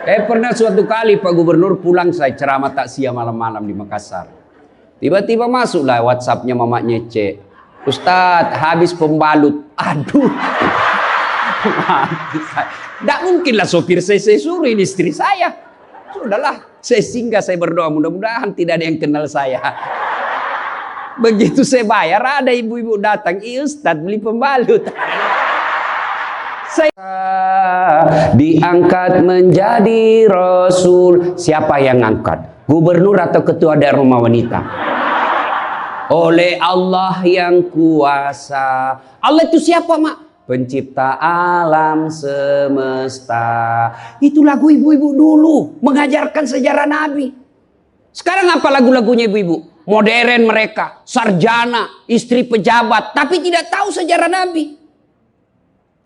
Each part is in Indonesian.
Pernah suatu kali Pak Gubernur pulang, saya ceramah takziah malam-malam di Makassar. Tiba-tiba masuklah WhatsApp-nya mamanya Cek. Ustadz, habis pembalut. Aduh. Tidak mungkinlah sopir saya suruh, ini istri saya. Sudahlah, saya singgah, saya berdoa mudah-mudahan tidak ada yang kenal saya. Begitu saya bayar, ada ibu-ibu datang, Ustadz beli pembalut. Saya diangkat menjadi Rasul. Siapa yang angkat? Gubernur atau ketua daerah rumah wanita? Oleh Allah yang kuasa. Allah itu siapa, Mak? Pencipta alam semesta. Itu lagu ibu-ibu dulu, mengajarkan sejarah Nabi. Sekarang apa lagu-lagunya ibu-ibu? Modern mereka, sarjana, istri pejabat, tapi tidak tahu sejarah Nabi.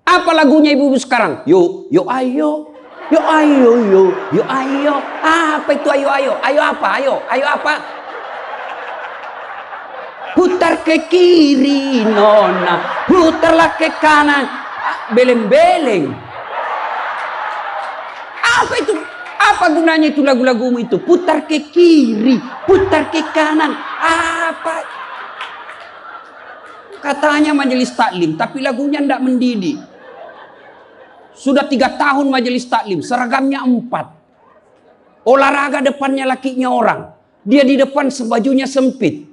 Apa lagunya ibu-ibu sekarang? Yuk, yuk ayo. Yuk ayo, yuk ayo. Apa itu ayo ayo? Ayo apa? Ayo apa? Putar ke kiri nona, putarlah ke kanan. Beleng-beleng. Apa itu? Apa gunanya itu lagu-lagumu itu? Putar ke kiri, putar ke kanan. Apa? Katanya majelis taklim, tapi lagunya tidak mendidik. Sudah 3 tahun majelis taklim, seragamnya 4. Olahraga depannya lakinya orang. Dia di depan sebajunya sempit.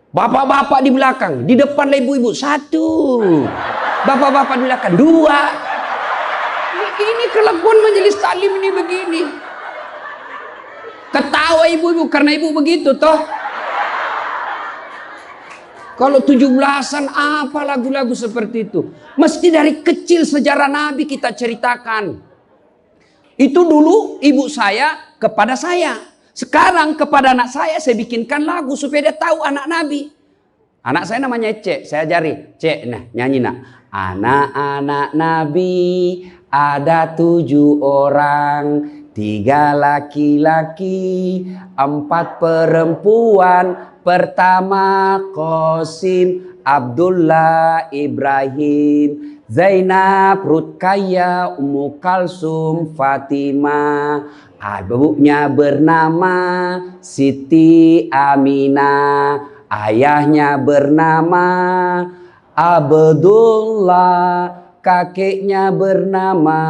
Bapak-bapak di belakang, di depan ibu-ibu 1. Bapak-bapak di belakang 2. Ini kelakuan majelis taklim ini begini. Ketawa ibu-ibu karena ibu begitu toh. Kalau 17-an apa lagu-lagu seperti itu? Mesti dari kecil sejarah Nabi kita ceritakan. Itu dulu ibu saya kepada saya. Sekarang kepada anak saya bikinkan lagu supaya dia tahu anak Nabi. Anak saya namanya Cek, saya ajari. Cek, nah nyanyi nak. Anak-anak Nabi ada 7 orang. 3 laki-laki, 4 perempuan. Pertama Qasim, Abdullah, Ibrahim, Zainab, Rutkaya, Ummu Kalsum, Fatimah. Ibunya bernama Siti Aminah. Ayahnya bernama Abdullah. Kakeknya bernama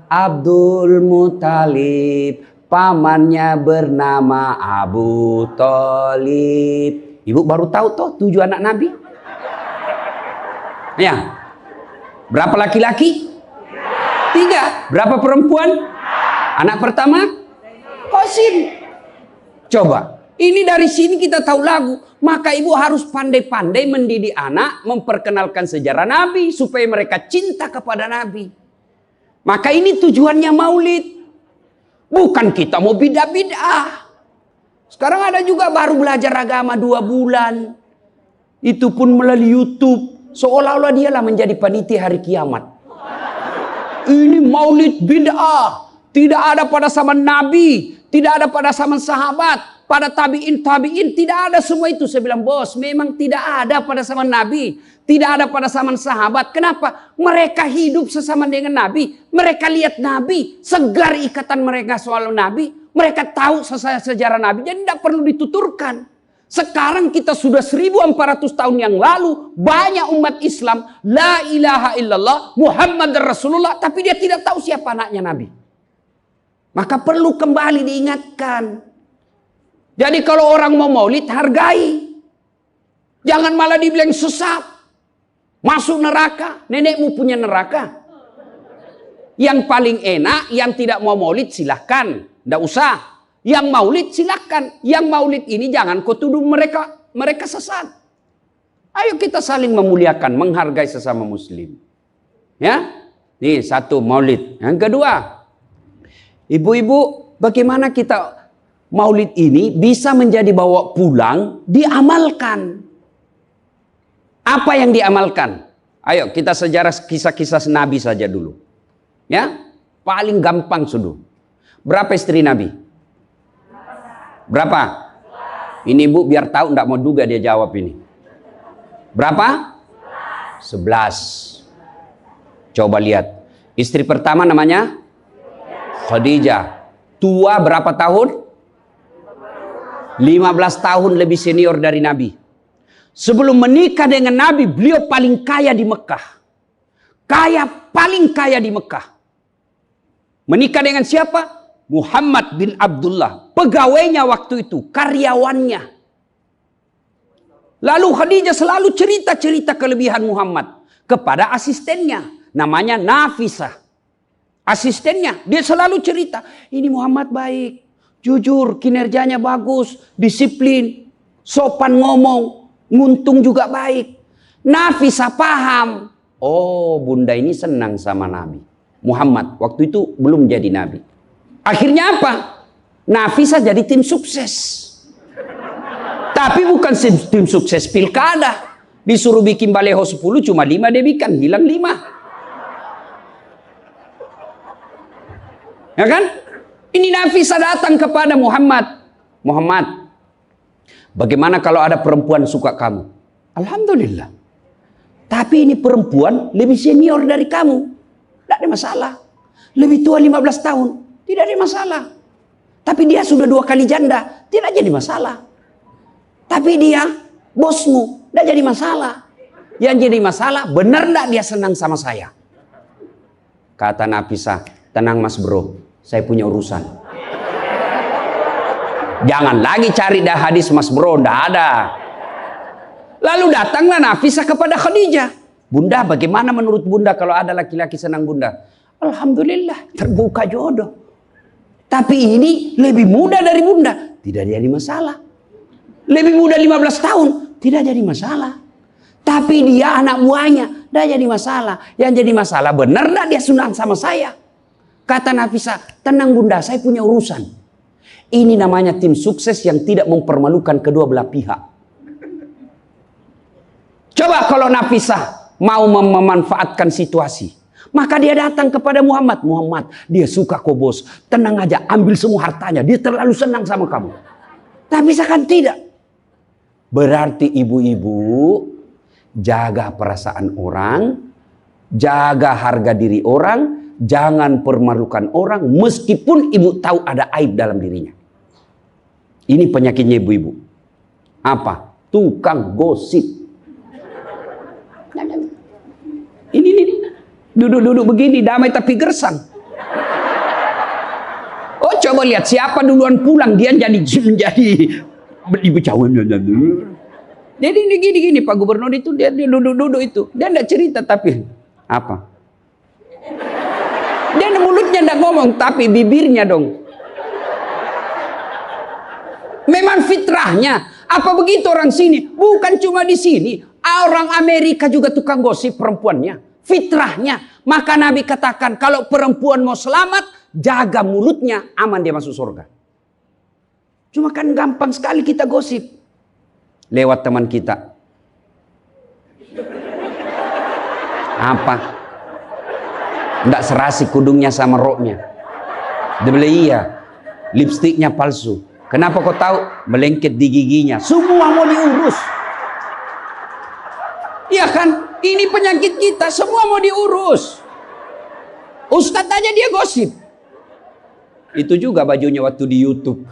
Abdul Muthalib. Pamannya bernama Abu Thalib. Ibu baru tahu toh 7 anak Nabi? Ya. Berapa laki-laki? 3. Berapa perempuan? Anak pertama? Qasim. Coba. Ini dari sini kita tahu lagu. Maka ibu harus pandai-pandai mendidik anak, memperkenalkan sejarah Nabi supaya mereka cinta kepada Nabi. Maka ini tujuannya maulid. Bukan kita mau bidah-bidah. Sekarang ada juga baru belajar agama 2 bulan. Itu pun melalui YouTube. Seolah-olah dialah menjadi panitia hari kiamat. Ini maulid bid'ah. Tidak ada pada zaman Nabi. Tidak ada pada zaman sahabat. Pada tabi'in, tidak ada semua itu. Saya bilang, bos, memang tidak ada pada zaman Nabi. Tidak ada pada zaman sahabat. Kenapa? Mereka hidup sesama dengan Nabi. Mereka lihat Nabi. Segar ikatan mereka soal Nabi. Mereka tahu sejarah Nabi. Jadi tidak perlu dituturkan. Sekarang kita sudah 1400 tahun yang lalu. Banyak umat Islam. La ilaha illallah. Muhammad Rasulullah. Tapi dia tidak tahu siapa anaknya Nabi. Maka perlu kembali diingatkan. Jadi kalau orang mau maulid, hargai. Jangan malah dibilang sesat. Masuk neraka. Nenekmu punya neraka. Yang paling enak, yang tidak mau maulid silahkan. Tidak usah. Yang maulid silahkan. Yang maulid ini jangan kau tuduh mereka sesat. Ayo kita saling memuliakan, menghargai sesama muslim. Ya, nih 1 maulid. Yang kedua, ibu-ibu, bagaimana kita maulid ini bisa menjadi bawa pulang, diamalkan. Apa yang diamalkan? Ayo kita sejarah kisah-kisah Nabi saja dulu. Ya, paling gampang sudah. Berapa istri Nabi? Berapa? Ini ibu biar tahu, enggak mau duga dia jawab ini. Berapa? 11. Coba lihat. Istri pertama namanya Khadijah tua berapa tahun? 15 tahun lebih senior dari Nabi. Sebelum menikah dengan Nabi, beliau paling kaya di Mekah. Paling kaya di Mekah. Menikah dengan siapa? Muhammad bin Abdullah. Pegawainya waktu itu, karyawannya. Lalu Khadijah selalu cerita-cerita kelebihan Muhammad kepada asistennya. Namanya Nafisah. Asistennya, dia selalu cerita, ini Muhammad baik, jujur, kinerjanya bagus, disiplin, sopan ngomong, nguntung juga baik. Nafisah paham, oh bunda ini senang sama Nabi. Muhammad waktu itu belum jadi Nabi. Akhirnya apa? Nafisah jadi tim sukses. Tapi bukan tim sukses pilkada. Disuruh bikin baleho 10, cuma 5 dia bikin, hilang 5. Ya kan? Ini Nafisah datang kepada Muhammad. Muhammad, bagaimana kalau ada perempuan suka kamu? Alhamdulillah. Tapi ini perempuan lebih senior dari kamu. Tidak ada masalah. Lebih tua 15 tahun. Tidak ada masalah. Tapi dia sudah 2 kali janda. Tidak jadi masalah. Tapi dia bosmu. Tidak jadi masalah. Yang jadi masalah, benar tidak dia senang sama saya? Kata Nafisah, tenang mas bro. Saya punya urusan. Jangan lagi cari dah hadis mas bro, ndak ada. Lalu datanglah Nafisah kepada Khadijah. Bunda, bagaimana menurut bunda kalau ada laki-laki senang bunda? Alhamdulillah, terbuka jodoh. Tapi ini lebih muda dari bunda, tidak jadi masalah. Lebih muda 15 tahun, tidak jadi masalah. Tapi dia anak buahnya, tidak jadi masalah. Yang jadi masalah, benar ndak dia senang sama saya? Kata Nafisah, tenang bunda, saya punya urusan. Ini namanya tim sukses yang tidak mempermalukan kedua belah pihak. Coba kalau Nafisah mau memanfaatkan situasi. Maka dia datang kepada Muhammad. Muhammad, dia suka kok bos. Tenang aja, ambil semua hartanya. Dia terlalu senang sama kamu. Nafisah kan tidak. Berarti ibu-ibu jaga perasaan orang. Jaga harga diri orang. Jangan permalukan orang meskipun ibu tahu ada aib dalam dirinya. Ini penyakitnya ibu-ibu. Apa? Tukang gosip. Ini. Duduk-duduk begini damai tapi gersang. Oh coba lihat siapa duluan pulang dia jadi dibecawan. Jadi ini gini Pak Gubernur itu dia duduk-duduk itu. Dia enggak cerita tapi apa? Dia mulutnya enggak ngomong, tapi bibirnya dong. Memang fitrahnya. Apa begitu orang sini? Bukan cuma di sini. Orang Amerika juga tukang gosip perempuannya. Fitrahnya. Maka Nabi katakan, kalau perempuan mau selamat, jaga mulutnya, aman dia masuk surga. Cuma kan gampang sekali kita gosip. Lewat teman kita. Apa? Nggak serasi kudungnya sama roknya. Dia bilang iya, lipstiknya palsu. Kenapa kau tahu? Melengket di giginya. Semua mau diurus. Iya kan? Ini penyakit kita, semua mau diurus. Ustadz aja dia gosip. Itu juga bajunya waktu di YouTube.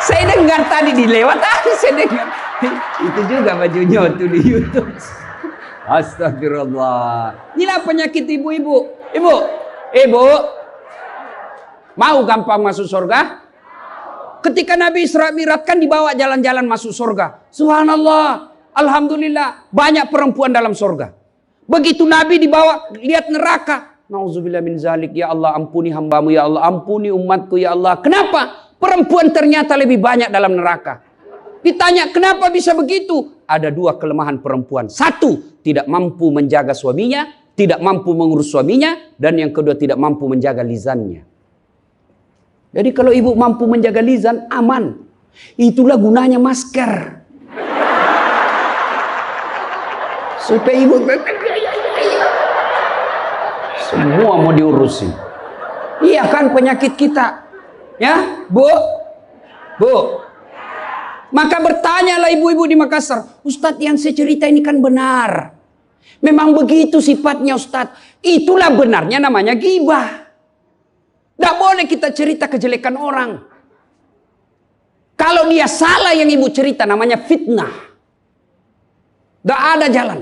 Saya dengar tadi dilewat saya dengar. Itu juga bajunya waktu di YouTube. Astagfirullah. Inilah penyakit ibu-ibu. Ibu, mau gampang masuk surga? Ketika Nabi Isra Mi'raj kan dibawa jalan-jalan masuk surga. Subhanallah, alhamdulillah, banyak perempuan dalam surga. Begitu Nabi dibawa lihat neraka. Nauzubillah min zalik, ya Allah ampuni hambamu, ya Allah ampuni umatku, ya Allah. Kenapa? Perempuan ternyata lebih banyak dalam neraka. Ditanya kenapa bisa begitu? Ada 2 kelemahan perempuan. 1, tidak mampu menjaga suaminya, tidak mampu mengurus suaminya, dan yang kedua tidak mampu menjaga lisannya. Jadi kalau ibu mampu menjaga lisan, aman. Itulah gunanya masker. Supaya ibu semua mau diurusin. Iya kan penyakit kita. Ya, Bu. Maka bertanyalah ibu-ibu di Makassar, Ustadz yang saya cerita ini kan benar. Memang begitu sifatnya Ustadz. Itulah benarnya namanya ghibah. Tidak boleh kita cerita kejelekan orang. Kalau dia salah yang ibu cerita namanya fitnah. Tidak ada jalan.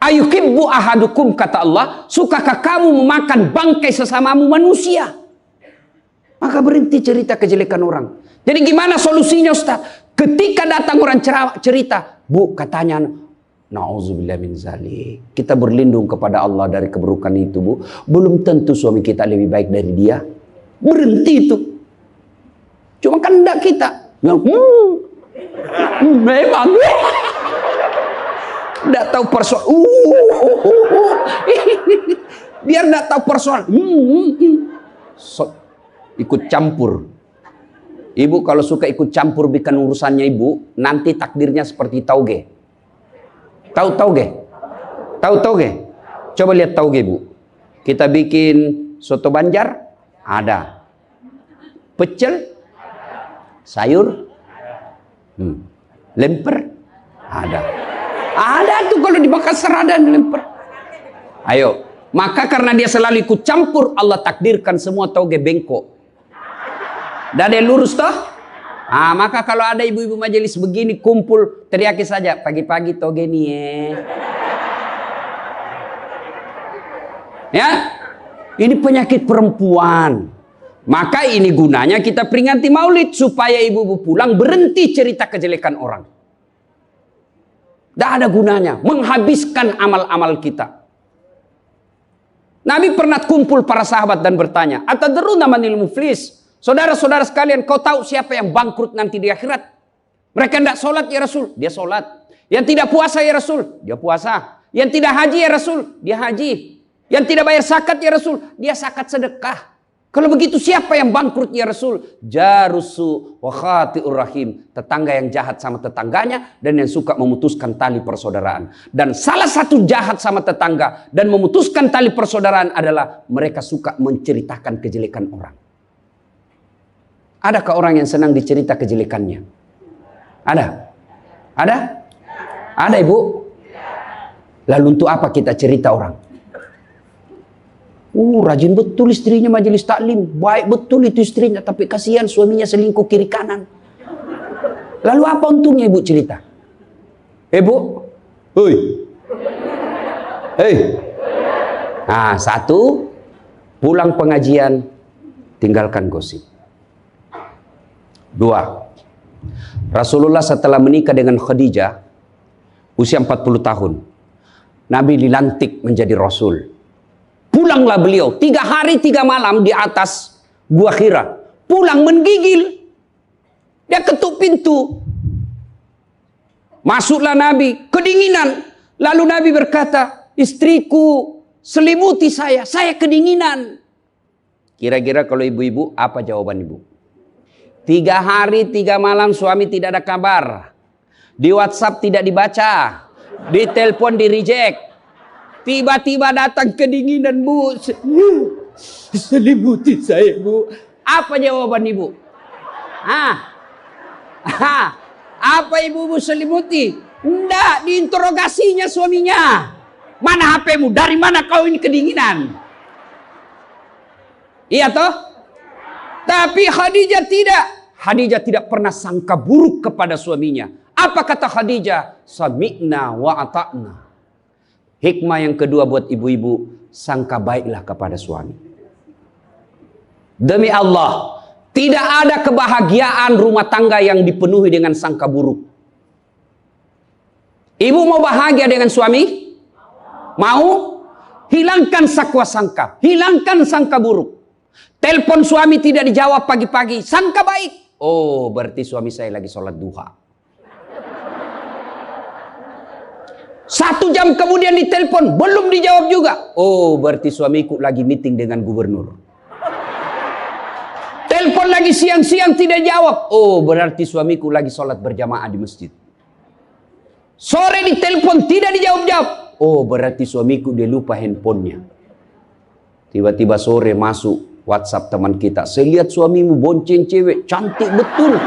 Ayuhibbu ahadukum, kata Allah, sukakah kamu memakan bangkai sesamamu manusia? Maka berhenti cerita kejelekan orang. Jadi gimana solusinya Ustaz? Ketika datang orang cerita, Bu, katanya, na'udzubillah min zalik, kita berlindung kepada Allah dari keburukan itu, Bu. Belum tentu suami kita lebih baik dari dia. Berhenti itu. Cuma kan enggak kita. Memang. Enggak tahu persoalan. Biar enggak tahu persoalan. Ikut campur. Ibu kalau suka ikut campur bikin urusannya ibu, nanti takdirnya seperti tauge. Tahu tauge? Tahu tauge? Coba lihat tauge, Bu. Kita bikin soto Banjar, ada. Pecel, sayur, lemper, ada. Ada tuh kalau di Makassar ada lemper. Ayo, maka karena dia selalu ikut campur, Allah takdirkan semua tauge bengkok. Dah ada lurus toh? Maka kalau ada ibu-ibu majelis begini kumpul, teriaki saja, pagi-pagi toge nih ya. Ini penyakit perempuan. Maka ini gunanya kita peringati maulid supaya ibu-ibu pulang berhenti cerita kejelekan orang. Tidak ada gunanya, menghabiskan amal-amal kita. Nabi pernah kumpul para sahabat dan bertanya, atadruna manil muflis? Saudara-saudara sekalian, kau tahu siapa yang bangkrut nanti di akhirat? Mereka tidak sholat ya Rasul, dia sholat. Yang tidak puasa ya Rasul, dia puasa. Yang tidak haji ya Rasul, dia haji. Yang tidak bayar zakat ya Rasul, dia zakat sedekah. Kalau begitu siapa yang bangkrut ya Rasul? Jarusu wa khati'ur rahim. Tetangga yang jahat sama tetangganya dan yang suka memutuskan tali persaudaraan. Dan salah satu jahat sama tetangga dan memutuskan tali persaudaraan adalah mereka suka menceritakan kejelekan orang. Adakah orang yang senang dicerita kejelekannya? Ada? Ada? Ada ibu? Lalu untuk apa kita cerita orang? Rajin betul istrinya majelis taklim. Baik betul itu istrinya. Tapi kasihan suaminya selingkuh kiri kanan. Lalu apa untungnya ibu cerita? Bu? Hei. Hei. Satu. Pulang pengajian. Tinggalkan gosip. Dua. Rasulullah setelah menikah dengan Khadijah. Usia 40 tahun. Nabi dilantik menjadi Rasul. Pulanglah beliau 3 hari 3 malam di atas Gua Hira. Pulang menggigil. Dia ketuk pintu. Masuklah Nabi, kedinginan. Lalu Nabi berkata, istriku selimuti saya kedinginan. Kira-kira kalau ibu-ibu, apa jawaban ibu? 3 hari 3 malam suami tidak ada kabar. Di WhatsApp tidak dibaca. Di telepon di reject. Tiba-tiba datang kedinginan, Bu. Selimuti saya, Bu. Apa jawaban ibu? Apa ibu selimuti? Enggak, diinterogasinya suaminya. Mana HP-mu? Dari mana kau ini kedinginan? Iya toh? Tapi Khadijah tidak. Khadijah tidak pernah sangka buruk kepada suaminya. Apa kata Khadijah? Sami'na wa ata'na. Hikmah yang kedua buat ibu-ibu, sangka baiklah kepada suami. Demi Allah, tidak ada kebahagiaan rumah tangga yang dipenuhi dengan sangka buruk. Ibu mau bahagia dengan suami? Mau? Hilangkan sakwa sangka, hilangkan sangka buruk. Telepon suami tidak dijawab pagi-pagi, sangka baik. Oh, berarti suami saya lagi sholat duha. 1 jam kemudian ditelepon, belum dijawab juga. Oh, berarti suamiku lagi meeting dengan gubernur. Telepon lagi siang-siang tidak jawab. Oh, berarti suamiku lagi sholat berjamaah di masjid. Sore ditelepon tidak dijawab-jawab. Oh, berarti suamiku dia lupa handphonenya. Tiba-tiba sore masuk WhatsApp teman kita. Saya lihat suamimu bonceng cewek, cantik betul.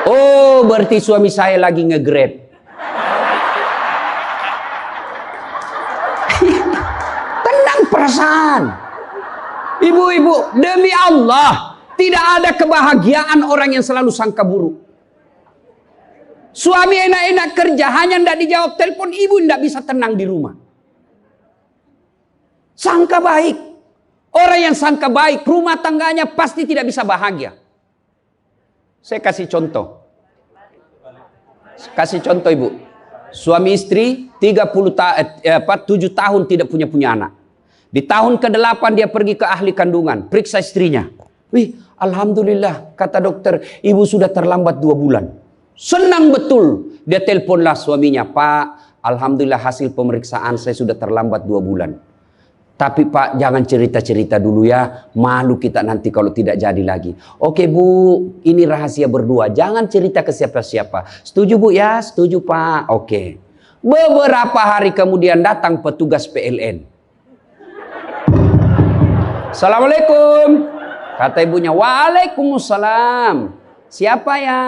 Oh, berarti suami saya lagi nge-grab. perasaan. Ibu-ibu, demi Allah, tidak ada kebahagiaan orang yang selalu sangka buruk. Suami enak-enak kerja, hanya tidak dijawab telepon, ibu tidak bisa tenang di rumah. Sangka baik. Orang yang sangka baik, rumah tangganya pasti tidak bisa bahagia. Saya kasih contoh. Kasih contoh ibu. Suami istri 7 tahun tidak punya anak. Di tahun ke-8 dia pergi ke ahli kandungan, periksa istrinya. Wih, alhamdulillah, kata dokter, ibu sudah terlambat 2 bulan. Senang betul. Dia teleponlah suaminya, Pak, alhamdulillah hasil pemeriksaan saya sudah terlambat 2 bulan. Tapi Pak, jangan cerita-cerita dulu ya. Malu kita nanti kalau tidak jadi lagi. Oke Bu, ini rahasia berdua. Jangan cerita ke siapa-siapa. Setuju Bu ya? Setuju Pak. Oke. Beberapa hari kemudian datang petugas PLN. Assalamualaikum. Kata ibunya, Waalaikumsalam. Siapa ya?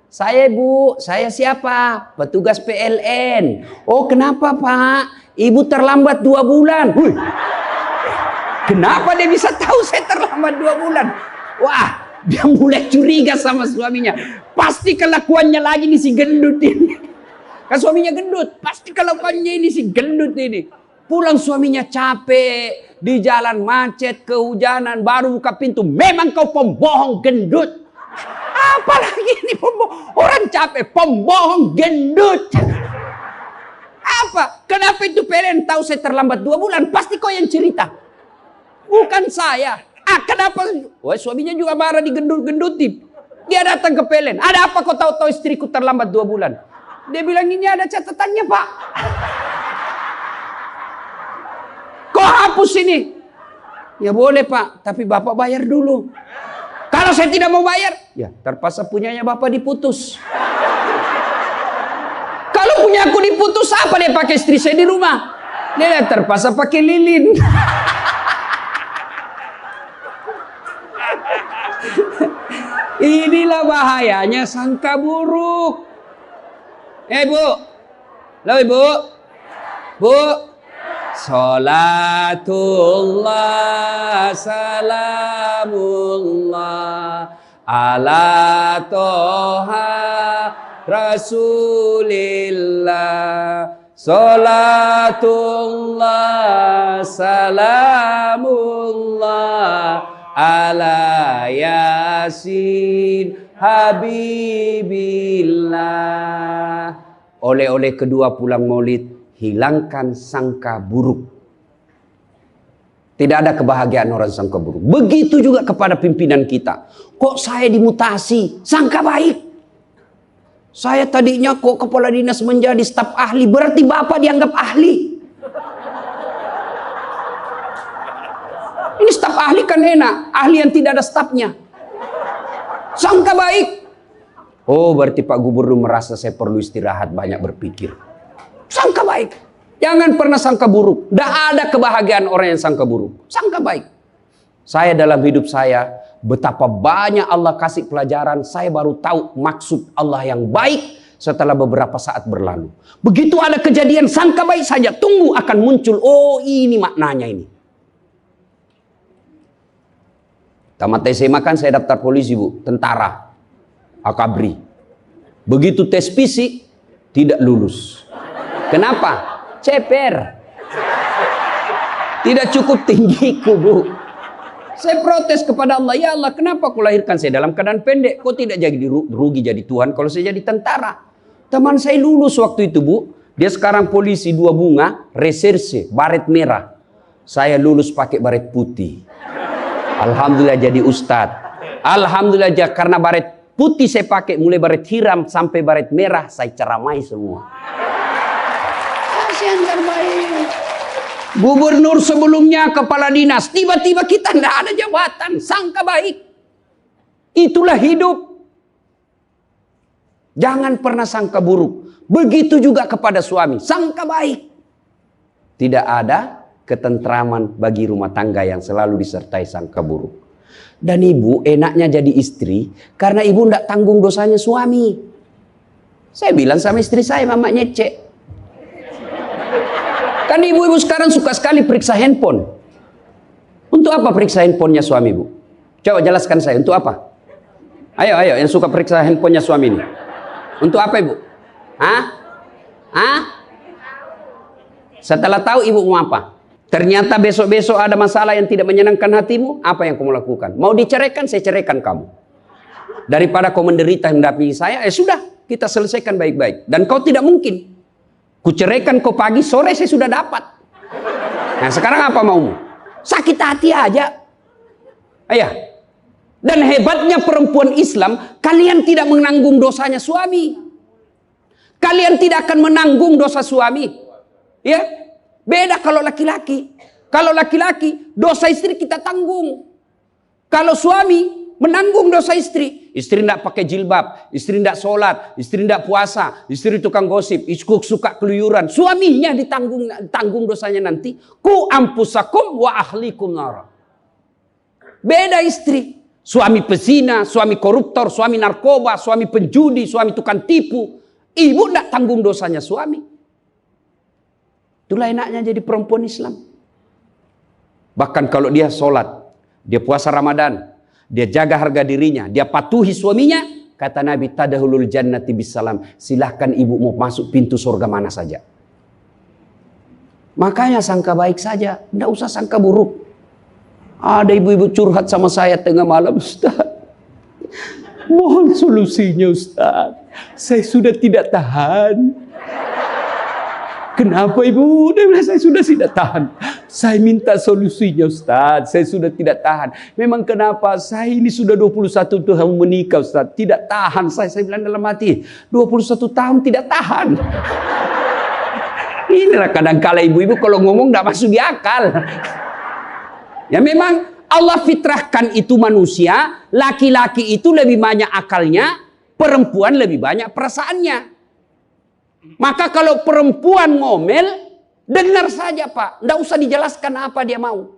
Saya Bu. Saya siapa? Petugas PLN. Oh kenapa Pak? Ibu terlambat 2 bulan. Hui. Kenapa dia bisa tahu saya terlambat 2 bulan? Wah, dia mulai curiga sama suaminya. Pasti kelakuannya lagi nih si gendut ini. Kan suaminya gendut. Pasti kelakuannya ini si gendut ini. Pulang suaminya capek. Di jalan macet, kehujanan, baru buka pintu. Memang kau pembohong gendut. Apalagi ini pembohong. Orang capek, pembohong gendut. Apa? Kenapa itu PLN tahu saya terlambat 2 bulan? Pasti kau yang cerita. Bukan saya. Kenapa? Wah, suaminya juga marah digendut-gendutin. Dia datang ke PLN. Ada apa kau tahu istriku terlambat 2 bulan? Dia bilang ini ada catatannya Pak. Kau hapus ini. Ya boleh Pak, tapi Bapak bayar dulu. Kalau saya tidak mau bayar, ya terpaksa punyanya Bapak diputus. Kalau punya aku diputus, apa dia pakai istri saya di rumah? Dia terpaksa pakai lilin. Inilah bahayanya sangka buruk. Bu. Halo Ibu. Bu. Salatullah salamullah ala toha Rasulillah. Salatullah salamullah ala Yasin Habibillah. Oleh-oleh kedua pulang maulid, hilangkan sangka buruk. Tidak ada kebahagiaan orang sangka buruk. Begitu juga kepada pimpinan kita. Kok saya dimutasi? Sangka baik. Saya tadinya kok kepala dinas menjadi staf ahli. Berarti Bapak dianggap ahli. Ini staf ahli kan enak. Ahli yang tidak ada stafnya. Sangka baik. Oh berarti Pak Gubernur merasa saya perlu istirahat, banyak berpikir. Sangka baik. Jangan pernah sangka buruk. Tidak ada kebahagiaan orang yang sangka buruk. Sangka baik. Saya dalam hidup saya, betapa banyak Allah kasih pelajaran. Saya baru tahu maksud Allah yang baik setelah beberapa saat berlalu. Begitu ada kejadian sangka baik saja, tunggu akan muncul. Oh ini maknanya ini. Tamat SMA kan saya daftar polisi Bu. Tentara. Akabri. Begitu tes fisik, tidak lulus. Kenapa? Ceper. Tidak cukup tinggiku Bu. Saya protes kepada Allah. Ya Allah, kenapa kau lahirkan saya dalam keadaan pendek? Kau tidak jadi rugi jadi Tuhan kalau saya jadi tentara. Teman saya lulus waktu itu Bu. Dia sekarang polisi 2 bunga, reserse, baret merah. Saya lulus pakai baret putih. Alhamdulillah jadi ustadz. Alhamdulillah karena baret putih saya pakai, mulai baret hiram sampai baret merah, saya ceramai semua. Yang terbaik. Gubernur sebelumnya kepala dinas, tiba-tiba kita tidak ada jabatan, sangka baik. Itulah hidup. Jangan pernah sangka buruk. Begitu juga kepada suami, sangka baik. Tidak ada ketentraman bagi rumah tangga yang selalu disertai sangka buruk. Dan ibu enaknya jadi istri karena ibu tidak tanggung dosanya suami. Saya bilang sama istri saya, Mama nyecek. Kan ibu-ibu sekarang suka sekali periksa handphone. Untuk apa periksa handphonenya suami, Bu? Coba jelaskan saya, untuk apa? Ayo, yang suka periksa handphonenya suami ini. Untuk apa, Ibu? Hah? Setelah tahu ibu mau apa? Ternyata besok-besok ada masalah yang tidak menyenangkan hatimu, apa yang kamu lakukan? Mau diceraikan, saya ceraikan kamu. Daripada kau menderita mendampingi saya, sudah, kita selesaikan baik-baik. Dan kau tidak mungkin. Ku ceraikan kau pagi, sore saya sudah dapat. Nah sekarang apa maumu? Sakit hati aja. Ayah. Dan hebatnya perempuan Islam, kalian tidak menanggung dosanya suami. Kalian tidak akan menanggung dosa suami. Ya, beda kalau laki-laki. Kalau laki-laki, dosa istri kita tanggung. Kalau suami menanggung dosa istri. Istri tidak pakai jilbab, istri tidak sholat, istri tidak puasa, istri tukang gosip, istri suka keluyuran. Suaminya ditanggung dosanya nanti. Ku ampusakum wa ahlikum nara. Beda istri. Suami pezina, suami koruptor, suami narkoba, suami penjudi, suami tukang tipu. Ibu tidak tanggung dosanya suami. Itulah enaknya jadi perempuan Islam. Bahkan kalau dia sholat, dia puasa Ramadan, dia jaga harga dirinya, dia patuhi suaminya, kata Nabi, tadahulul jannati bisalam. Silahkan ibu mau masuk pintu surga mana saja. Makanya sangka baik saja, tidak usah sangka buruk. Ada ibu-ibu curhat sama saya tengah malam, Ustaz. Mohon solusinya, Ustaz. Saya sudah tidak tahan. Kenapa ibu? Dia bilang, saya sudah tidak tahan. Saya minta solusinya, Ustaz. Saya sudah tidak tahan. Memang kenapa? Saya ini sudah 21 tahun menikah, Ustaz. Tidak tahan. Saya bilang dalam hati, 21 tahun tidak tahan. Inilah kadang-kala ibu-ibu kalau ngomong tidak masuk di akal. Ya memang Allah fitrahkan itu manusia, laki-laki itu lebih banyak akalnya, perempuan lebih banyak perasaannya. Maka kalau perempuan ngomel, dengar saja Pak, tidak usah dijelaskan apa dia mau.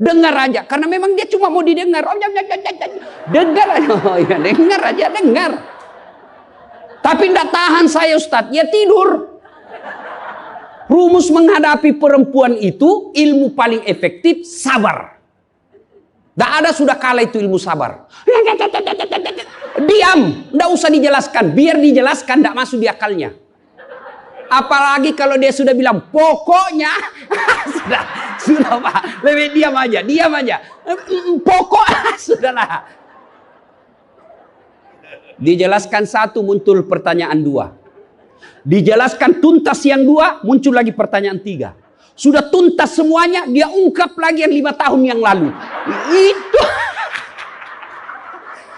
Dengar aja, karena memang dia cuma mau didengar. Dengar aja, dengar aja, dengar. Tapi tidak tahan saya Ustadz, ya tidur. Rumus menghadapi perempuan itu, ilmu paling efektif, sabar. Tidak ada sudah kalah itu ilmu sabar. Diam, tidak usah dijelaskan. Biar dijelaskan, tidak masuk di akalnya. Apalagi kalau dia sudah bilang, pokoknya. sudah Pak. Lebih diam aja. Pokok, sudahlah. Dijelaskan satu, muncul pertanyaan dua. Dijelaskan tuntas yang dua, muncul lagi pertanyaan tiga. Sudah tuntas semuanya, dia ungkap lagi yang 5 tahun yang lalu.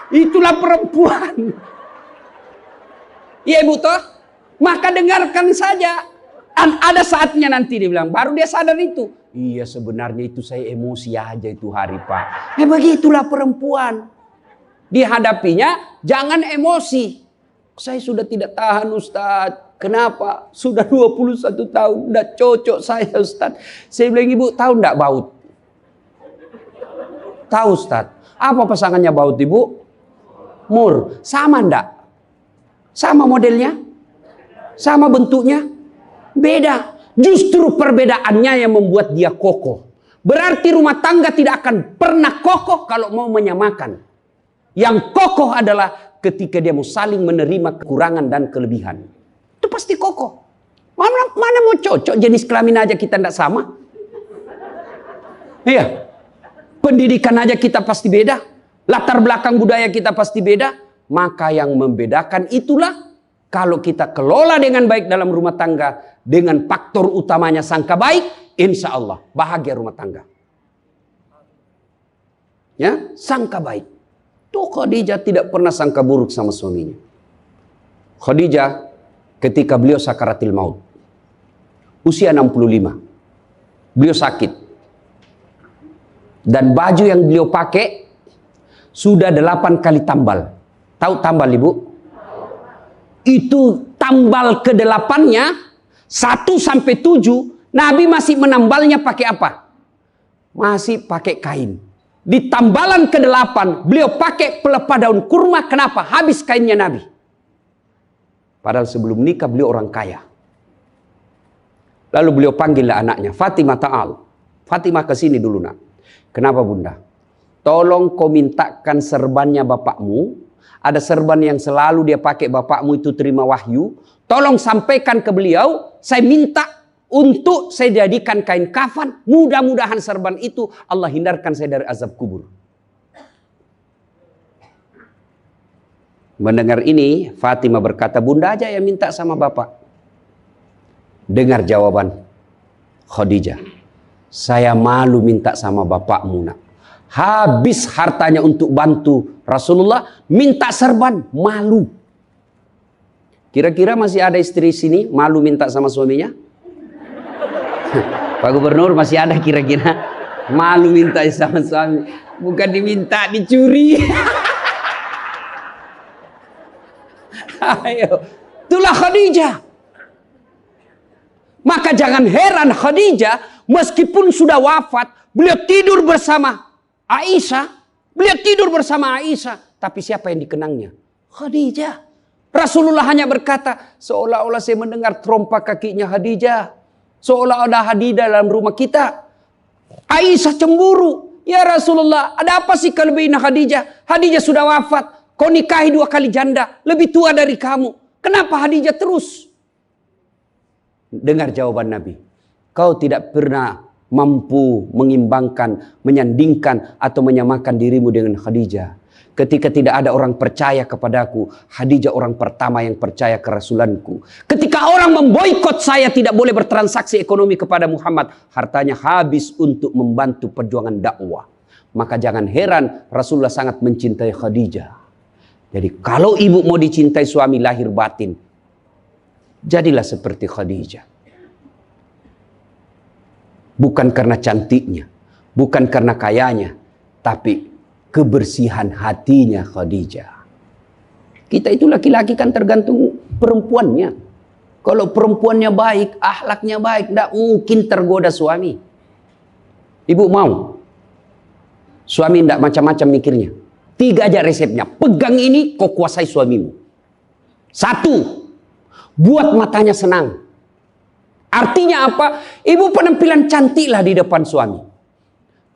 Itulah perempuan. Iya ibu toh? Maka dengarkan saja. Ada saatnya nanti dia bilang, baru dia sadar itu. Iya sebenarnya itu saya emosi aja itu hari Pak. Begitulah perempuan. Dihadapinya jangan emosi. Saya sudah tidak tahan Ustadz. Kenapa? Sudah 21 tahun. Udah cocok saya Ustadz. Saya bilang ibu tahu enggak baut? Tahu Ustadz. Apa pasangannya baut ibu? Mur. Sama enggak? Sama modelnya? Sama bentuknya? Beda. Justru perbedaannya yang membuat dia kokoh. Berarti rumah tangga tidak akan pernah kokoh kalau mau menyamakan. Yang kokoh adalah ketika dia mau saling menerima kekurangan dan kelebihan. Itu pasti kokoh. Mana mau cocok jenis kelamin aja kita tidak sama. Iya. Pendidikan aja kita pasti beda. Latar belakang budaya kita pasti beda. Maka yang membedakan itulah kalau kita kelola dengan baik dalam rumah tangga. Dengan faktor utamanya sangka baik. Insya Allah bahagia rumah tangga. Ya, sangka baik. Tuh Khadijah tidak pernah sangka buruk sama suaminya. Khadijah ketika beliau sakaratil maut. Usia 65. Beliau sakit. Dan baju yang beliau pakai sudah 8 kali tambal. Tahu tambal ibu? Itu tambal ke-8-nya 1 sampai 7. Nabi masih menambalnya pakai apa? Masih pakai kain. Di tambalan ke-8 beliau pakai pelepah daun kurma. Kenapa? Habis kainnya Nabi. Padahal sebelum nikah beliau orang kaya. Lalu beliau panggillah anaknya, Fatimah ta'al. Fatimah ke sini dulu nak. Kenapa bunda? Tolong kau mintakan serbannya bapakmu. Ada serban yang selalu dia pakai, bapakmu itu terima wahyu. Tolong sampaikan ke beliau, saya minta untuk saya jadikan kain kafan. Mudah-mudahan serban itu Allah hindarkan saya dari azab kubur. Mendengar ini, Fatimah berkata, bunda aja yang minta sama bapak. Dengar jawaban Khadijah. Saya malu minta sama bapakmu nak. Habis hartanya untuk bantu Rasulullah, minta serban, malu. Kira-kira masih ada istri sini malu minta sama suaminya? Pak Gubernur, masih ada kira-kira malu minta sama suami? Bukan diminta, dicuri. Ayo, itulah Khadijah. Maka jangan heran Khadijah meskipun sudah wafat, beliau tidur bersama Aisyah, beliau tidur bersama Aisyah, tapi siapa yang dikenangnya? Khadijah. Rasulullah hanya berkata, seolah-olah saya mendengar trompa kakinya Khadijah, seolah ada Khadijah dalam rumah kita. Aisyah cemburu, ya Rasulullah, ada apa sih kelebihan Khadijah? Khadijah sudah wafat, kau nikahi 2 kali janda, lebih tua dari kamu. Kenapa Khadijah terus? Dengar jawaban Nabi. Kau tidak pernah mampu mengimbangkan, menyandingkan atau menyamakan dirimu dengan Khadijah. Ketika tidak ada orang percaya kepadaku, Khadijah orang pertama yang percaya ke Rasulanku. Ketika orang memboikot saya tidak boleh bertransaksi ekonomi kepada Muhammad, hartanya habis untuk membantu perjuangan dakwah. Maka jangan heran Rasulullah sangat mencintai Khadijah. Jadi kalau ibu mau dicintai suami lahir batin, jadilah seperti Khadijah. Bukan karena cantiknya, bukan karena kayanya, tapi kebersihan hatinya Khadijah. Kita itu laki-laki kan tergantung perempuannya. Kalau perempuannya baik, akhlaknya baik, tidak mungkin tergoda suami. Ibu mau? Suami tidak macam-macam mikirnya. 3 aja resepnya. Pegang ini, kau kuasai suamimu. 1, buat matanya senang. Artinya apa? Ibu penampilan cantiklah di depan suami.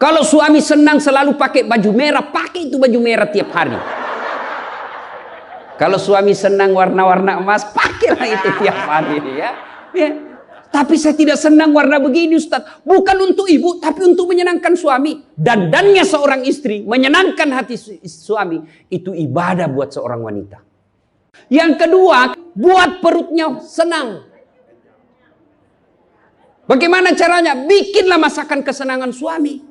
Kalau suami senang selalu pakai baju merah, pakai itu baju merah tiap hari. Kalau suami senang warna-warna emas, pakailah itu tiap hari ya. Tapi saya tidak senang warna begini Ustaz. Bukan untuk ibu, tapi untuk menyenangkan suami. Dandannya seorang istri, menyenangkan hati suami, itu ibadah buat seorang wanita. Yang kedua, buat perutnya senang. Bagaimana caranya? Bikinlah masakan kesenangan suami.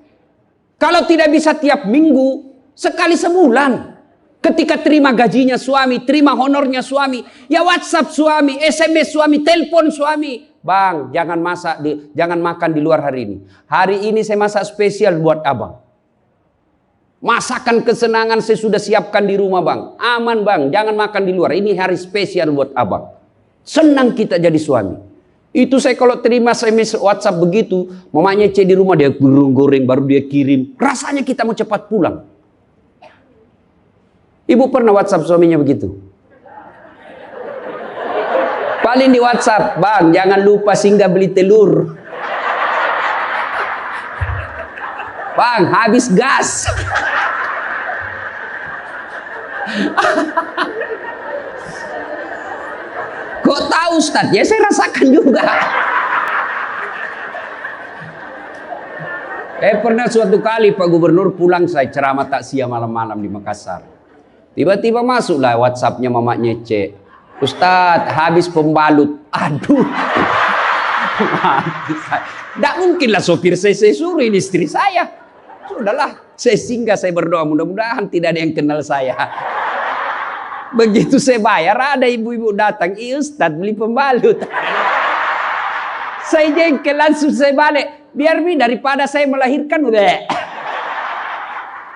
Kalau tidak bisa tiap minggu, sekali sebulan. Ketika terima gajinya suami, terima honornya suami, ya WhatsApp suami, SMS suami, telepon suami. Bang, jangan makan di luar hari ini. Hari ini saya masak spesial buat abang. Masakan kesenangan saya sudah siapkan di rumah bang. Aman bang, jangan makan di luar. Ini hari spesial buat abang. Senang kita jadi suami. Itu saya kalau terima SMS WhatsApp begitu, mamanya C di rumah dia goreng baru dia kirim. Rasanya kita mau cepat pulang. Ibu pernah WhatsApp suaminya begitu? Paling di WhatsApp, bang jangan lupa singgah beli telur. Bang habis gas. Kok tahu Ustaz? Ya saya rasakan juga. Pernah suatu kali Pak Gubernur pulang, saya ceramah takziah malam-malam di Makassar. Tiba-tiba masuklah WhatsAppnya mamanya C. Ustaz, habis pembalut. Aduh. Tidak mungkinlah sopir saya suruh ini istri saya. Sudahlah, saya singgah, saya berdoa mudah-mudahan tidak ada yang kenal saya. Begitu saya bayar, ada ibu-ibu datang, Ustaz beli pembalut. Saya jengkel, langsung saya balik. Biar daripada saya melahirkan, udah.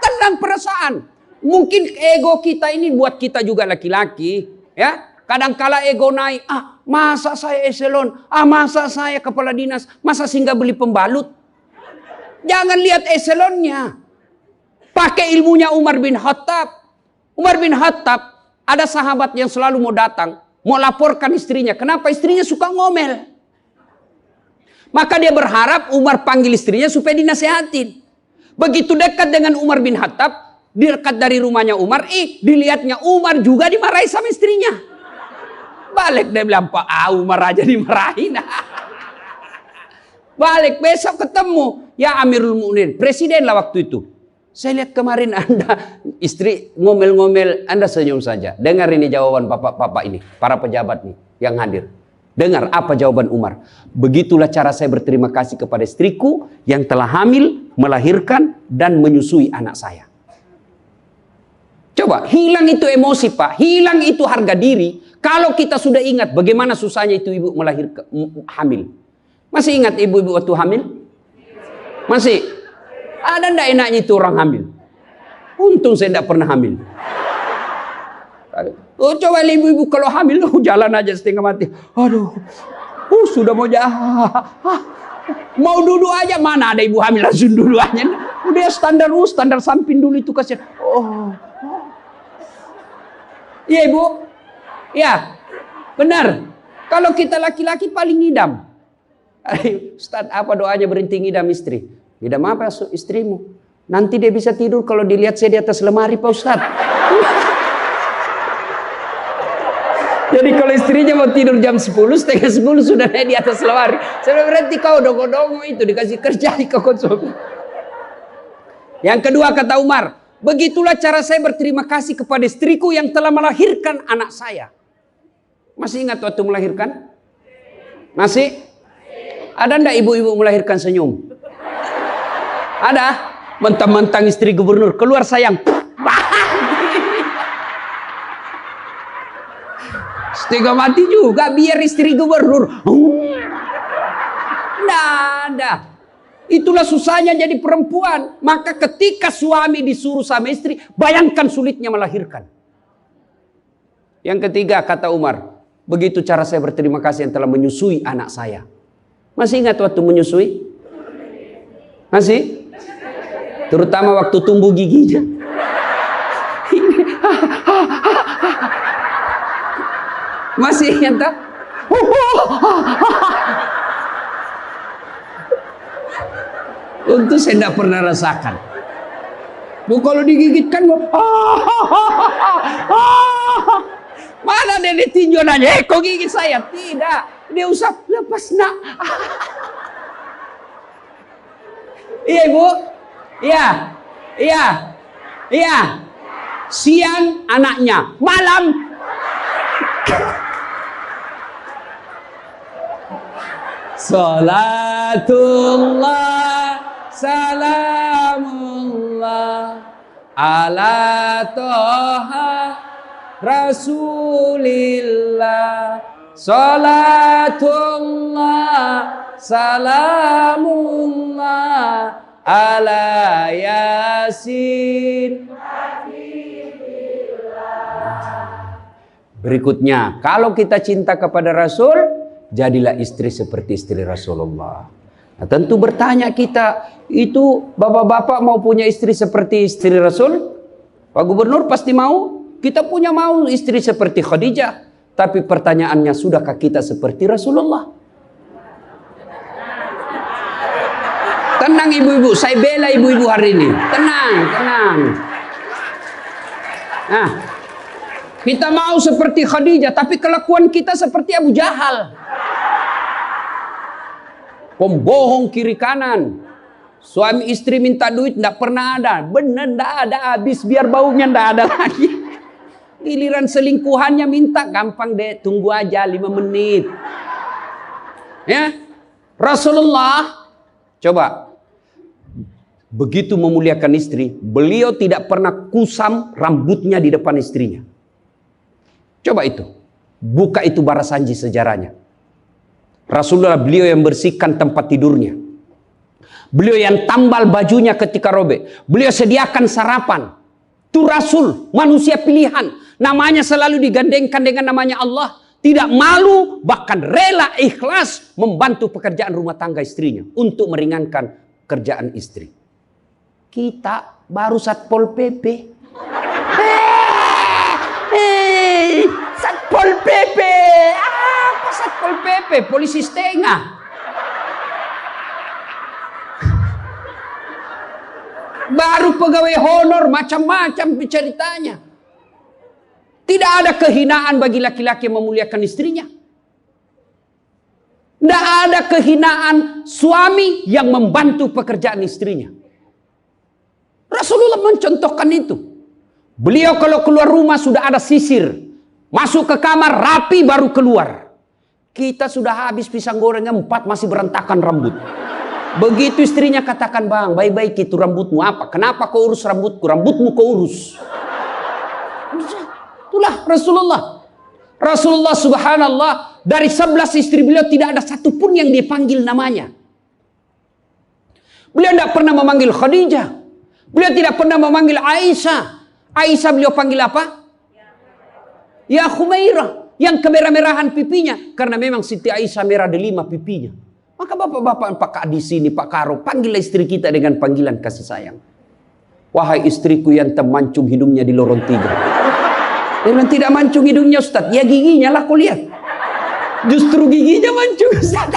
Tenang perasaan. Mungkin ego kita ini buat kita juga laki-laki, ya. Kadangkala ego naik, masa saya eselon, masa saya kepala dinas, masa singgah beli pembalut. Jangan lihat eselonnya. Pakai ilmunya Umar bin Khattab. Umar bin Khattab, ada sahabat yang selalu mau datang, mau laporkan istrinya. Kenapa? Istrinya suka ngomel. Maka dia berharap Umar panggil istrinya supaya dinasehatin. Begitu dekat dengan Umar bin Khattab, dekat dari rumahnya Umar, dilihatnya Umar juga dimarahi sama istrinya. Balik dia bilang, Pak Umar aja dimarahin. Balik besok ketemu, ya Amirul Mukminin, presiden lah waktu itu. Saya lihat kemarin Anda istri ngomel-ngomel, Anda senyum saja. Dengar ini jawaban bapak-bapak ini, para pejabat nih yang hadir. Dengar apa jawaban Umar. Begitulah cara saya berterima kasih kepada istriku yang telah hamil, melahirkan, dan menyusui anak saya. Coba, hilang itu emosi Pak, hilang itu harga diri. Kalau kita sudah ingat bagaimana susahnya itu ibu melahirkan, hamil. Masih ingat ibu-ibu waktu hamil? Masih? Ada ndak enaknya itu orang hamil? Untung saya tidak pernah hamil. Oh, coba ibu-ibu kalau hamil, jalan aja setengah mati. Aduh, sudah mau mau duduk aja, mana ada ibu hamil langsung duduk aja. Udah standar samping dulu itu kasihan. Iya ibu, ya benar. Kalau kita laki-laki paling ngidam. Ustaz, apa doanya berhenti ngidam istri? Ngidam apa istrimu? Nanti dia bisa tidur kalau dilihat saya di atas lemari Pak Ustaz. Jadi kalau istrinya mau tidur jam 10, setengah 10 sudah naik di atas lemari. Saya berarti kau dongo-dongo itu dikasih kerja di konsumsi. Yang kedua kata Umar, begitulah cara saya berterima kasih kepada istriku yang telah melahirkan anak saya. Masih ingat waktu melahirkan? Masih? Ada ndak ibu-ibu melahirkan senyum? Ada? Mentang-mentang istri gubernur, keluar sayang. Setengah mati juga biar istri gubernur. Nggak ada. Itulah susahnya jadi perempuan. Maka ketika suami disuruh sama istri, bayangkan sulitnya melahirkan. Yang ketiga kata Umar, begitu cara saya berterima kasih yang telah menyusui anak saya. Masih ingat waktu menyusui? Masih? Terutama waktu tumbuh giginya. Masih ingat tak? Untuk saya tidak pernah rasakan. Bu kalau digigit kan mana dia ditinjau nanya, kok gigit saya? Tidak, dia usap, lepas nak. Iya ibu, iya. Siang anaknya, malam. Salatullah salamullah ala toha rasulillah. Salatullah salamullah ala yasin. Berikutnya, kalau kita cinta kepada Rasul, jadilah istri seperti istri Rasulullah. Nah, tentu bertanya kita, itu bapak-bapak mau punya istri seperti istri Rasul? Pak Gubernur pasti mau. Kita punya mau istri seperti Khadijah. Tapi pertanyaannya, sudahkah kita seperti Rasulullah? Tenang ibu-ibu, saya bela ibu-ibu hari ini. Tenang. Nah, kita mau seperti Khadijah, tapi kelakuan kita seperti Abu Jahal. Pembohong kiri kanan. Suami istri minta duit, tidak pernah ada. Benar, tidak ada. Habis biar baunya tidak ada lagi. Giliran selingkuhannya minta, gampang deh. Tunggu aja 5 menit. Ya, Rasulullah, coba. Begitu memuliakan istri, beliau tidak pernah kusam rambutnya di depan istrinya. Coba itu. Buka itu Barasanji sejarahnya. Rasulullah beliau yang bersihkan tempat tidurnya. Beliau yang tambal bajunya ketika robek. Beliau sediakan sarapan. Itu Rasul, manusia pilihan. Namanya selalu digandengkan dengan namanya Allah. Tidak malu, bahkan rela ikhlas membantu pekerjaan rumah tangga istrinya. Untuk meringankan kerjaan istri. Kita baru Satpol PP. Satpol PP. Apa Satpol PP? Polisi setengah. Baru pegawai honor, macam-macam ceritanya. Tidak ada kehinaan bagi laki-laki yang memuliakan istrinya. Tidak ada kehinaan suami yang membantu pekerjaan istrinya. Rasulullah mencontohkan itu. Beliau kalau keluar rumah sudah ada sisir. Masuk ke kamar rapi baru keluar. Kita sudah habis pisang gorengnya 4 masih berantakan rambut. Begitu istrinya katakan, bang, baik-baik itu rambutmu apa? Kenapa kau urus rambutku? Rambutmu kau urus. Itulah Rasulullah. Rasulullah subhanallah, dari 11 istri beliau tidak ada satupun yang dipanggil namanya. Beliau tidak pernah memanggil Khadijah. Beliau tidak pernah memanggil Aisyah. Aisyah beliau panggil apa? Ya Khumairah. Yang kemerah-merahan pipinya. Karena memang Siti Aisyah merah delima pipinya. Maka bapak-bapak Pak di sini, Pak Karo, panggillah istri kita dengan panggilan kasih sayang. Wahai istriku yang termancung hidungnya di lorong 3. Dia bilang, tidak mancung hidungnya Ustaz. Ya giginya lah kau lihat. Justru giginya mancung Ustaz.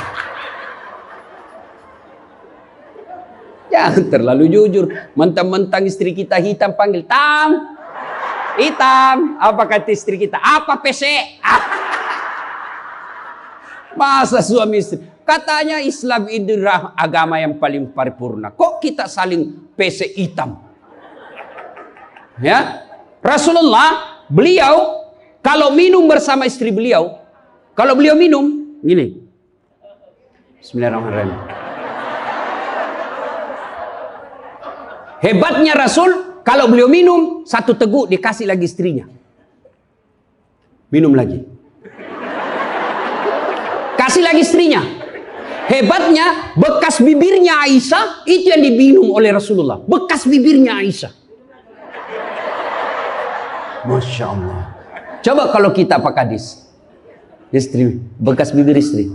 Jangan terlalu jujur. Mentang-mentang istri kita hitam panggil Tam. Hitam. Apa kata istri kita? Apa PC? Masa suami istri? Katanya Islam ini agama yang paling paripurna. Kok kita saling PC hitam? Ya, Rasulullah beliau kalau minum bersama istri beliau, kalau beliau minum gini. Bismillahirrahmanirrahim. Hebatnya Rasul, kalau beliau minum 1 teguk dikasih lagi istrinya. Minum lagi. Kasih lagi istrinya. Hebatnya bekas bibirnya Aisyah itu yang diminum oleh Rasulullah. Bekas bibirnya Aisyah. Masya Allah. Coba kalau kita Pak Kadis, istri, bekas bibir istri,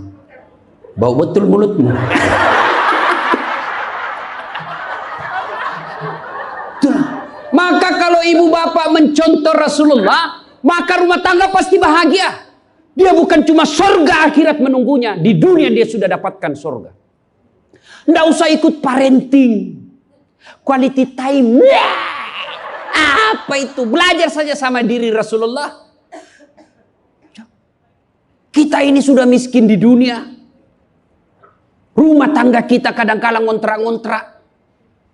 bau betul mulutmu. Maka kalau ibu bapak mencontoh Rasulullah, maka rumah tangga pasti bahagia. Dia bukan cuma surga akhirat menunggunya. Di dunia dia sudah dapatkan surga. Tidak usah ikut parenting. Quality time. Apa itu? Belajar saja sama diri Rasulullah. Kita ini sudah miskin di dunia. Rumah tangga kita kadang-kadang ngontrak-ngontrak.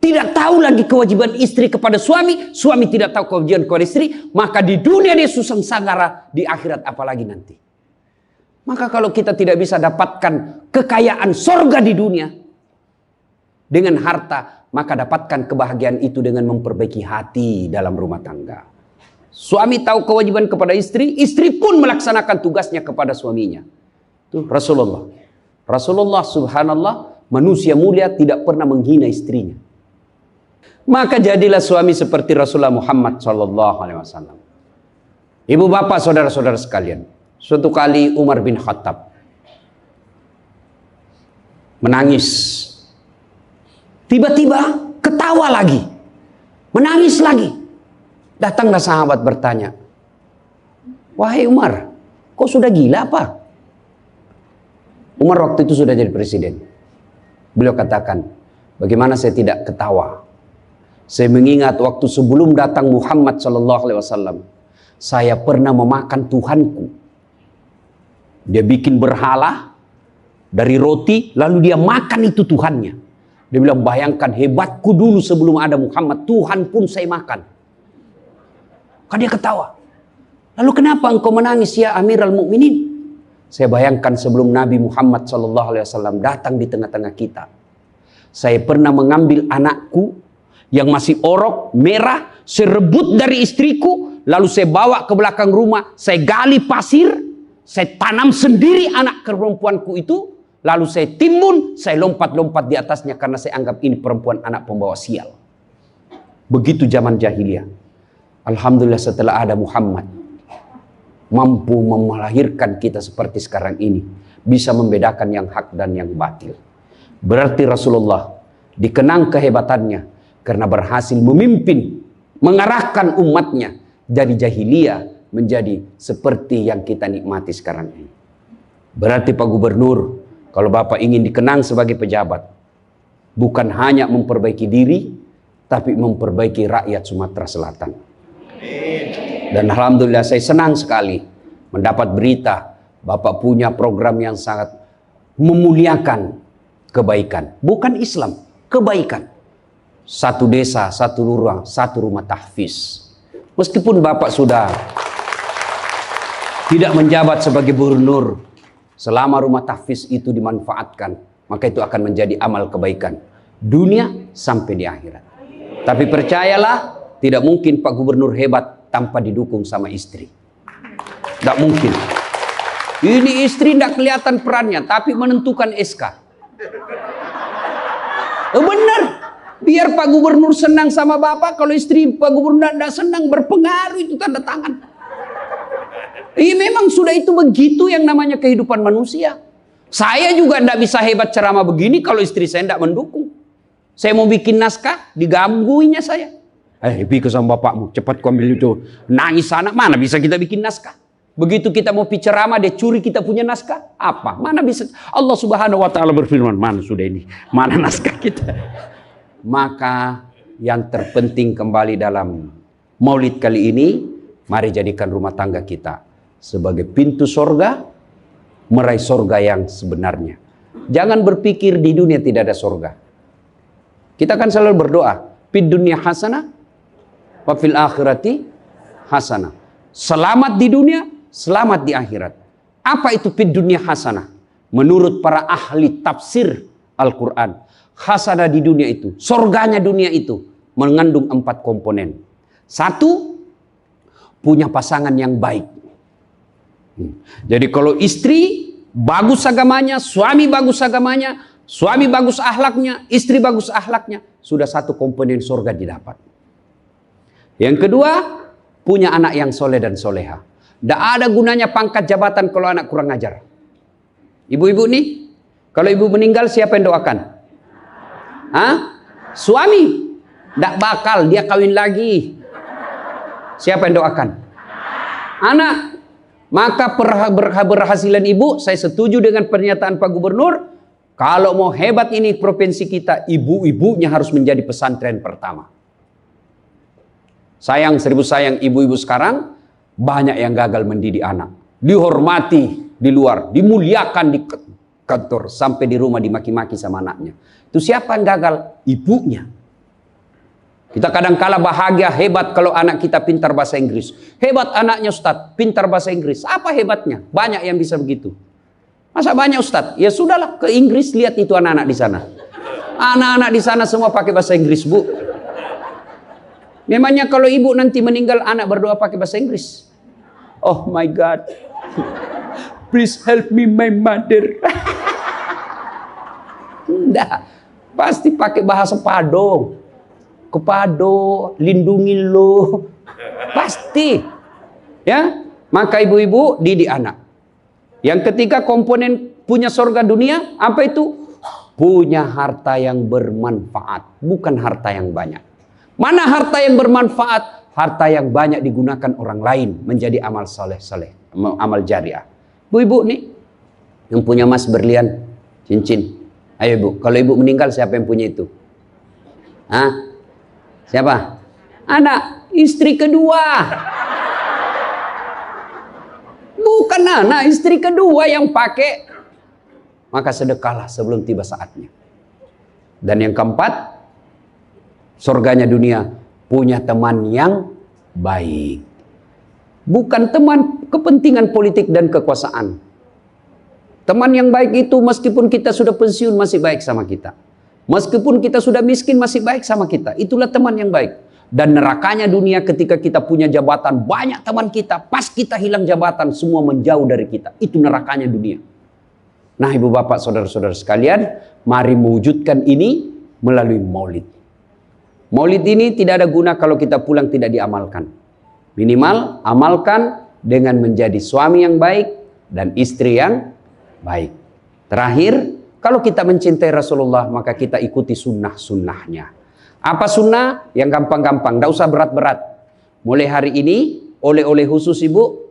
Tidak tahu lagi kewajiban istri kepada suami. Suami tidak tahu kewajiban kepada istri. Maka di dunia dia susah sanggara. Di akhirat apalagi nanti. Maka kalau kita tidak bisa dapatkan kekayaan sorga di dunia dengan harta, maka dapatkan kebahagiaan itu dengan memperbaiki hati dalam rumah tangga. Suami tahu kewajiban kepada istri, istri pun melaksanakan tugasnya kepada suaminya. Itu Rasulullah. Rasulullah subhanallah, manusia mulia tidak pernah menghina istrinya. Maka jadilah suami seperti Rasulullah Muhammad SAW. Ibu bapak saudara-saudara sekalian. Suatu kali Umar bin Khattab menangis. Tiba-tiba ketawa lagi. Menangis lagi. Datanglah sahabat bertanya, wahai Umar, kau sudah gila apa? Umar waktu itu sudah jadi presiden. Beliau katakan, bagaimana saya tidak ketawa? Saya mengingat waktu sebelum datang Muhammad SAW, saya pernah memakan Tuhanku. Dia bikin berhala dari roti, lalu dia makan itu Tuhannya. Dia bilang, bayangkan hebatku dulu sebelum ada Muhammad, Tuhan pun saya makan. Kan dia ketawa. Lalu kenapa engkau menangis ya Amirul Mukminin? Saya bayangkan sebelum Nabi Muhammad SAW datang di tengah-tengah kita. Saya pernah mengambil anakku yang masih orok, merah, saya rebut dari istriku, lalu saya bawa ke belakang rumah, saya gali pasir, saya tanam sendiri anak perempuanku itu, lalu saya timbun, saya lompat-lompat di atasnya karena saya anggap ini perempuan anak pembawa sial. Begitu zaman jahiliyah. Alhamdulillah setelah ada Muhammad, mampu melahirkan kita seperti sekarang ini, bisa membedakan yang hak dan yang batil. Berarti Rasulullah dikenang kehebatannya karena berhasil memimpin, mengarahkan umatnya dari jahiliyah menjadi seperti yang kita nikmati sekarang ini. Berarti Pak Gubernur, kalau Bapak ingin dikenang sebagai pejabat, bukan hanya memperbaiki diri, tapi memperbaiki rakyat Sumatera Selatan. Dan alhamdulillah saya senang sekali mendapat berita Bapak punya program yang sangat memuliakan kebaikan. Bukan Islam, kebaikan. Satu desa, satu lurah, satu rumah tahfiz. Meskipun Bapak sudah tidak menjabat sebagai gubernur, selama rumah tahfiz itu dimanfaatkan, maka itu akan menjadi amal kebaikan dunia sampai di akhirat. Tapi percayalah, tidak mungkin Pak Gubernur hebat tanpa didukung sama istri. Tidak mungkin. Ini istri tidak kelihatan perannya, tapi menentukan SK. Benar. Biar Pak Gubernur senang sama Bapak, kalau istri Pak Gubernur tidak senang, berpengaruh itu tanda tangan. Memang sudah itu begitu yang namanya kehidupan manusia. Saya juga tidak bisa hebat ceramah begini kalau istri saya tidak mendukung. Saya mau bikin naskah, digangguinya saya. Bikin sama bapakmu, cepat kau ambil itu. Nangis sana, mana bisa kita bikin naskah? Begitu kita mau ceramah, dia curi kita punya naskah. Apa? Mana bisa? Allah Subhanahu wa Ta'ala berfirman, mana sudah ini? Mana naskah kita? Maka yang terpenting kembali dalam maulid kali ini, mari jadikan rumah tangga kita sebagai pintu sorga, meraih sorga yang sebenarnya. Jangan berpikir di dunia tidak ada sorga. Kita kan selalu berdoa, fid dunya hasanah, wa fil akhirati hasanah. Selamat di dunia, selamat di akhirat. Apa itu fid dunya hasanah? Menurut para ahli tafsir Al-Quran, hasanah di dunia itu, sorganya dunia itu mengandung 4 komponen. 1, punya pasangan yang baik. Jadi kalau istri bagus agamanya, suami bagus agamanya, suami bagus akhlaknya, istri bagus akhlaknya, sudah 1 komponen sorga didapat. Yang kedua, punya anak yang soleh dan soleha. Tidak ada gunanya pangkat jabatan kalau anak kurang ajar. Ibu-ibu nih, kalau ibu meninggal siapa yang doakan? Suami. Tidak bakal, dia kawin lagi. Siapa yang doakan? Anak. Maka berhasilan ibu, saya setuju dengan pernyataan Pak Gubernur, kalau mau hebat ini provinsi kita, ibu-ibunya harus menjadi pesantren pertama. Sayang, seribu sayang, ibu-ibu sekarang banyak yang gagal mendidik anak. Dihormati di luar, dimuliakan di kantor, sampai di rumah dimaki-maki sama anaknya. Itu siapa yang gagal? Ibunya. Kita kadang-kala bahagia, hebat kalau anak kita pintar bahasa Inggris. Hebat anaknya Ustadz, pintar bahasa Inggris. Apa hebatnya? Banyak yang bisa begitu. Masa banyak Ustadz? Ya sudahlah, ke Inggris lihat itu anak-anak di sana. Anak-anak di sana semua pakai bahasa Inggris, Bu. Memangnya kalau ibu nanti meninggal, anak berdoa pakai bahasa Inggris? Oh my God. Please help me my mother. Enggak. Pasti pakai bahasa Padang. Kepado, lindungi lo. Pasti. Ya, maka ibu-ibu didik anak. Yang ketiga komponen punya surga dunia, apa itu? Punya harta yang bermanfaat, bukan harta yang banyak. Mana harta yang bermanfaat? Harta yang banyak digunakan orang lain menjadi amal soleh-soleh, amal jariah. Bu-ibu nih, yang punya emas berlian, cincin. Ayo ibu, kalau ibu meninggal siapa yang punya itu? Siapa? Anak, istri kedua. Bukan anak, istri kedua yang pakai. Maka sedekahlah sebelum tiba saatnya. Dan yang keempat, surganya dunia, punya teman yang baik. Bukan teman kepentingan politik dan kekuasaan. Teman yang baik itu meskipun kita sudah pensiun masih baik sama kita. Meskipun kita sudah miskin masih baik sama kita. Itulah teman yang baik. Dan nerakanya dunia ketika kita punya jabatan, banyak teman kita, pas kita hilang jabatan, semua menjauh dari kita. Itu nerakanya dunia. Nah ibu bapak saudara-saudara sekalian, mari mewujudkan ini melalui maulid. Maulid ini tidak ada guna kalau kita pulang tidak diamalkan. Minimal amalkan dengan menjadi suami yang baik dan istri yang baik. Terakhir, kalau kita mencintai Rasulullah, maka kita ikuti sunnah-sunnahnya. Apa sunnah? Yang gampang-gampang, tidak usah berat-berat. Mulai hari ini, oleh-oleh khusus ibu,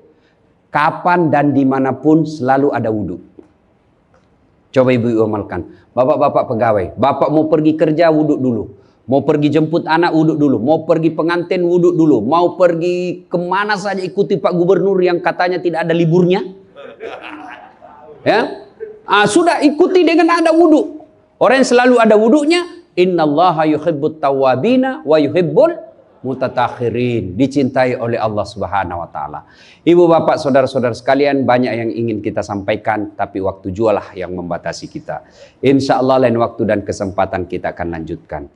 kapan dan dimanapun selalu ada wudhu. Coba ibu amalkan. Bapak-bapak pegawai, bapak mau pergi kerja wudhu dulu. Mau pergi jemput anak, wuduk dulu. Mau pergi pengantin, wuduk dulu. Mau pergi kemana saja, ikuti Pak Gubernur yang katanya tidak ada liburnya. Ya, sudah ikuti dengan ada wuduk. Orang yang selalu ada wuduknya, innallaha yuhibbut tawwabina wa yuhibbul mutatakhirin. Dicintai oleh Allah Subhanahu wa taala. Ibu bapak saudara-saudara sekalian, banyak yang ingin kita sampaikan, tapi waktu jualah yang membatasi kita. Insya Allah lain waktu dan kesempatan kita akan lanjutkan.